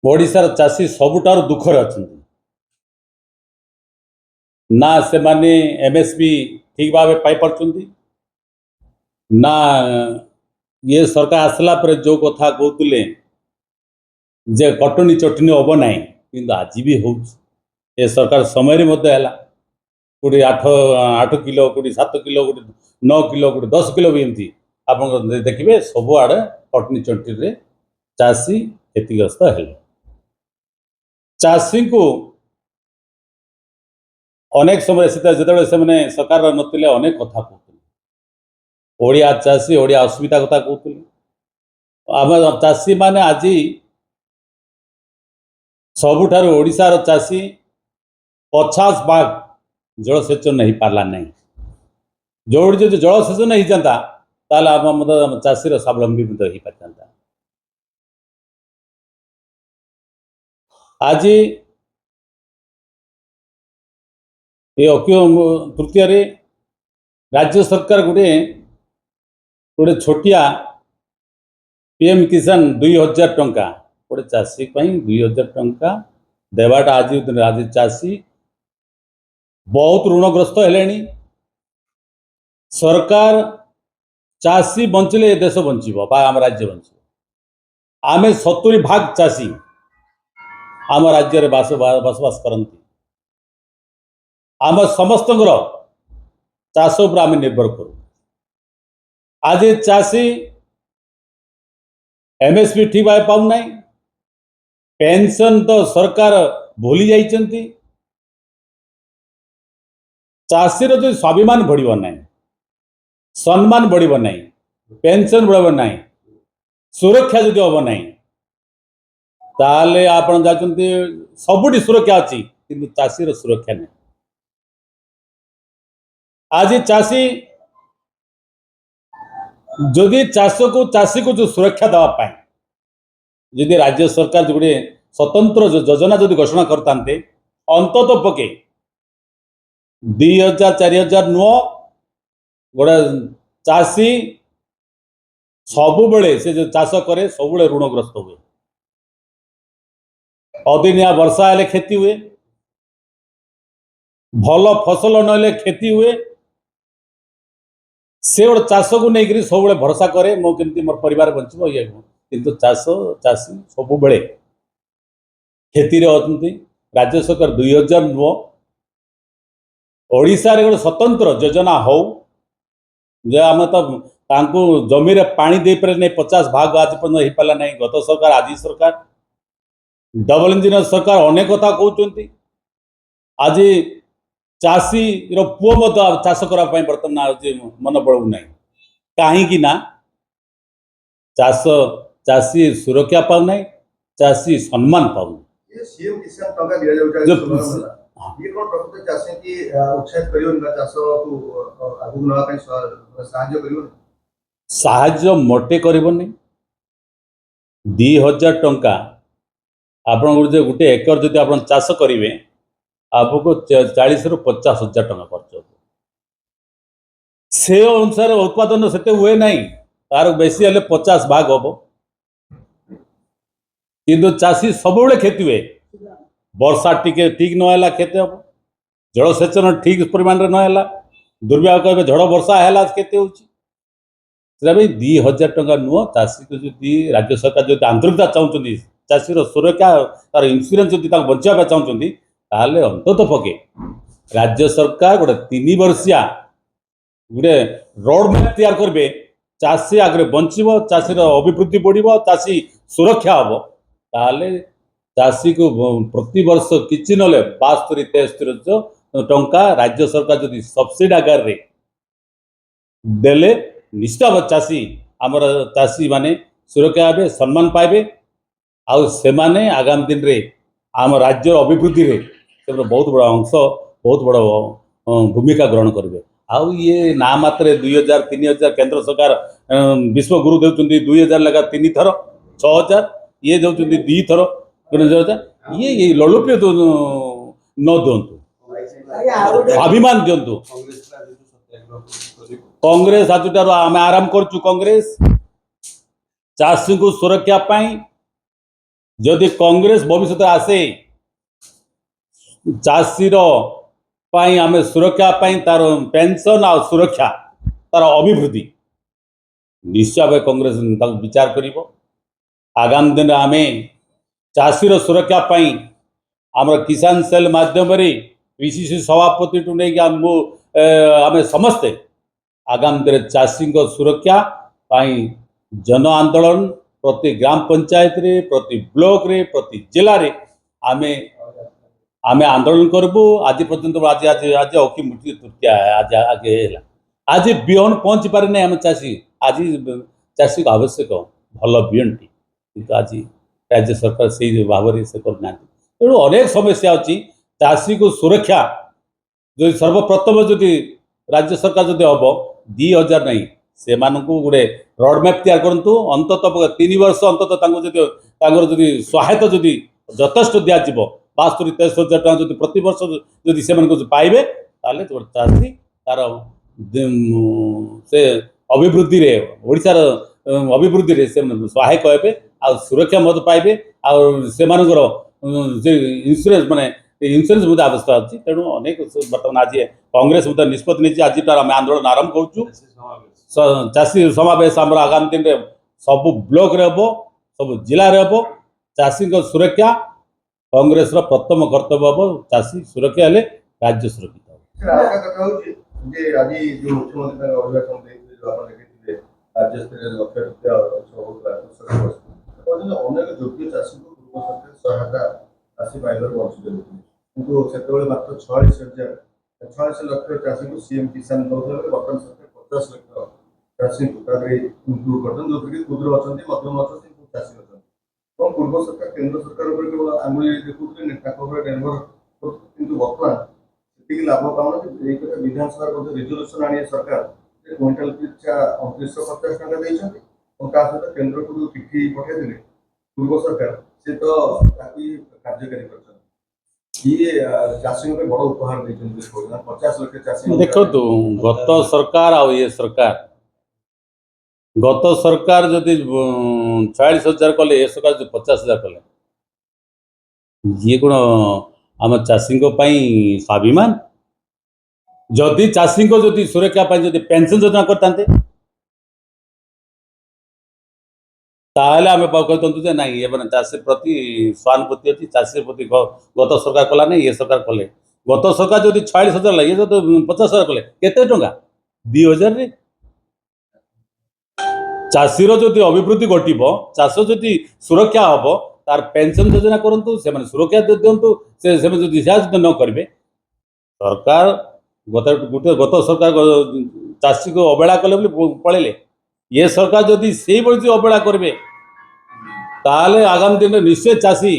ओडिशार चाषी सबुठार दुखरे अछंती ना से माने एमएसपी ठीक भाव पाई पारछंती ना ये सरकार आसला पर जो कथा कहते जे कटनी चटनी हम ना कि आज भी हो सरकार समय कोटी 8 किलो कोटी 7 किलो कोटी 9 किलो कोटी 10 किलो भी एमती आप देखिए सबुआड़े कटनी चटनी चाषी क्षतिग्रस्त है। चाषी को अनेक समय जो से सरकार नथिले अनेक कथा कहते ओडिया चाषी ओडिया असुविधा कथा कहते आम चाषी माने आज सबुठार ओडिशार चाषी 50 भाग जलसेचन नहीं पार्ला नहीं जो जलसेचन हो जाता आम चाषीर स्वावलंबी हो पाता। आज ये अक्षय तृतीय राज्य सरकार गोटे गोटे छोटिया पीएम किसान 2000 टंका गोटे चाषी 2000 टंका देवाटा आज चाषी बहुत ऋणग्रस्त है। सरकार चाषी बंचले देश बंचब आम राज्य बंचब आम 70 भाग चाषी आम राज्य बसवास करती आम समस्त चाष पर आम निर्भर करूँ। आज चाषी एमएसपी ठीक भाव पाऊना पेंशन तो सरकार भूली जाइछंती चाषीर जो स्वाभिमान बढ़िबो ना सम्मान बढ़िबो ना पेंशन बढ़िबो ना सुरक्षा जो हम ना ताले आपण जाचंती सबुठी सुरक्षा अच्छी किंतु चाषीर सुरक्षा नहीं। आज चाषी जदि चाषी को जो सुरक्षा देवाई जदि राज्य सरकार जो गोटे स्वतंत्र योजना जदि घोषणा करता अंतत पके 2000 4000 नुह गोटे चाषी सबु बेले से जो चाष करे सब ऋणग्रस्त हुए अदिनिया वर्षा हेले क्षति हुए भल फसल नहले क्षति हुए से गोटे चाष को लेकर सब भरोसा करे मो केमती मोर परिवार बंचब ये किंतु चाषी सब बेले क्षति अच्छी। राज्य सरकार 2000 नुह ओडिशा रे गोटे स्वतंत्र योजना हो जे आम तो जमी रे पानी दे पारे नहीं 50 भाग आज पर्यटन हो पाला नहीं। गत सरकार आज सरकार डबल इंजिन सरकार अनेक कथा कहते आज चाषी पुओ चाष करने बर्तमान मन पड़ू ना कहीं ना चाषी सुरक्षा पाऊना चाषी सम्मान पाऊना साहाଯ୍य मोटे करबनी 2000 टंका आप गोटे एकर जदि आप चाष करेंगे आपको 40 ରୁ 50 हजार टंका खर्च हो से अनुसार उत्पादन से हुए ना तार बेसी हेल्ले 50 भाग हम किंतु चाषी सब क्षति हुए वर्षा टिके ठीक नहला क्षति हम जलसेचन ठीक परिमाण नहला दुर्व्यवहार कहे झड़ वर्षा है क्षति हो 2000 टंका नुह चाषी को जदि राज्य सरकार जो आंतरिकता चाहते चाषीर सुरक्षा तार इंश्योरेंस जदि बचावा चाहते ताहले अंतत पके राज्य सरकार गोटे 3 वर्षिया गोटे रोड मैप तैयार करेंगे चाषी आगे बंचब चाषीर अभिवृद्धि बढ़ चाषी सुरक्षा हम ताहले चाषी को प्रति वर्ष किसी ना 72-73 टंका राज्य सरकार जदि सब्सिडी आकार रे देले निश्चित भाव चाषी आमर चाषी माने सुरक्षा हे सम्मान पाइबे आउ से माने आगामी दिन रे आम राज्य अभिवृद्धि रे बहुत बड़ा अंश बहुत बड़ा भूमिका ग्रहण करेंगे। आउ ये ना मात्र 2000-3000 केंद्र सरकार विश्वगुरु देउछंती 2000 लगा 3 थर 6000 ये देउछंती 2 थर ये ललुप्य न दिंतु अभिमान दिंतु। कांग्रेस आज आम आराम करचु कांग्रेस चाषी को सुरक्षा पाई जदि कांग्रेस भविष्य आसे चाषीर आम सुरक्षा तार पेंशन आ सुरक्षा तार अभिवृद्धि निश्चय भाव कांग्रेस विचार कर आगामी दिन आम चाषीर सुरक्षा आम किसान सेल माध्यम पीसीसी सभापति टू नहीं आम समस्ते आगामी दिन चाषी सुरक्षा जन आंदोलन प्रति ग्राम पंचायत रे प्रति ब्लॉक रे प्रति जिला रे आमे आमे आंदोलन करबू आज पर्यंत आज आज आज अखि मुठी तृतीया आज आगे हैला आज बिहन पहुंची पारे नहीं आम चाषी आज चाषी को आवश्यक भल बिहन टी किंतु आज राज्य सरकार से भाव से करना तेणु अनेक समस्या अच्छी चाषी को सुरक्षा जो सर्वप्रथम जदि राज्य सरकार जदि हम 2000 नहीं से गोटे रोडमैप तैयार करूँ अंतत 3 वर्ष अंतत जदि सहायता जदि यथेष्ट दिज्व 72-63 हजार टका प्रति वर्ष जदि से पाइबे ताले चाषी तार से अभिवृद्धि रे ओडिशार अभिवृद्धि रे से सहायक हेबे आ सुरक्षा मत पाइबे आ से इंश्योरेंस माने इंश्योरेंस मुझे आवश्यकता अच्छी तेणु अनेक बर्तमान आज कांग्रेस निष्पत्ति नहीं आज आम आंदोलन आरंभ करुँ चाषी समावेश आम आगामी दिन में सब ब्लॉक रे हम सब जिले में हम चाषी सुरक्षा कांग्रेस प्रथम कर्तव्य हम चाषी सुरक्षा हेले राज्य सुरक्षित किंतु से मात्र 46 लक्ष चाषी को सीएम किसान बर्तमान सरकार 50 लक्ष चाषी इंक्लूड कर जो क्षुद्र अच्छा मध्यम अच्छा चाषी अच्छा पूर्व सरकार केंद्र सरकार केवल आंगुली देखुते निर्भर किंतु बर्तमान से लाभ पाऊना विधानसभा रिजोल्यूशन आने सरकार क्विंटाल पिछा 2950 टका सहित केंद्र को चिठी पठाई पूर्व सरकार से तो कार्यकारी कर चाषी बड़ उपहार 50 लक्ष चाषी देखो गत सरकार आ ये सरकार गत सरकार जदि 46,000 कले ये सरकार जो 50,000 कले ये गुण आम चाषी स्वाभिमान जदि चाषी जदि सुरक्षा जदि पेंशन योजना करते ताहले आम कहते ना ये मैंने चाषी प्रति सहानुभूति अच्छी चाषी प्रति गत सरकार कला नहीं ये सरकार कले गत सरकार जब 46,000 ये तो 50,000 कले केते टंका 2,000 रे चाषीर जदि अभिवृद्धि घटब चाष जदि सुरक्षा हम तार पेंशन योजना करूँ से सुरक्षा दिंतु से न करेंगे सरकार गत सरकार चाषी को अवहेला कले पड़े ये सरकार जदि से अवहेला करेंगे ताले आगामी दिन में निश्चय चाषी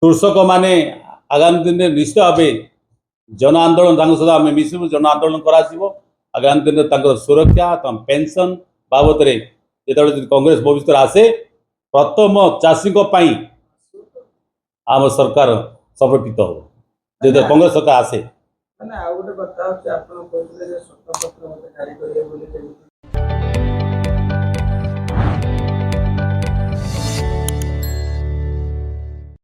कृषक माने आगामी दिन में निश्चय भाव जन आंदोलन सहित आम मिसबू जन आंदोलन कर आगामी दिन में सुरक्षा पेंशन बाबद जो कांग्रेस भविष्य आसे प्रथम चाषी आम सरकार समर्पित हो जो कांग्रेस सरकार आसे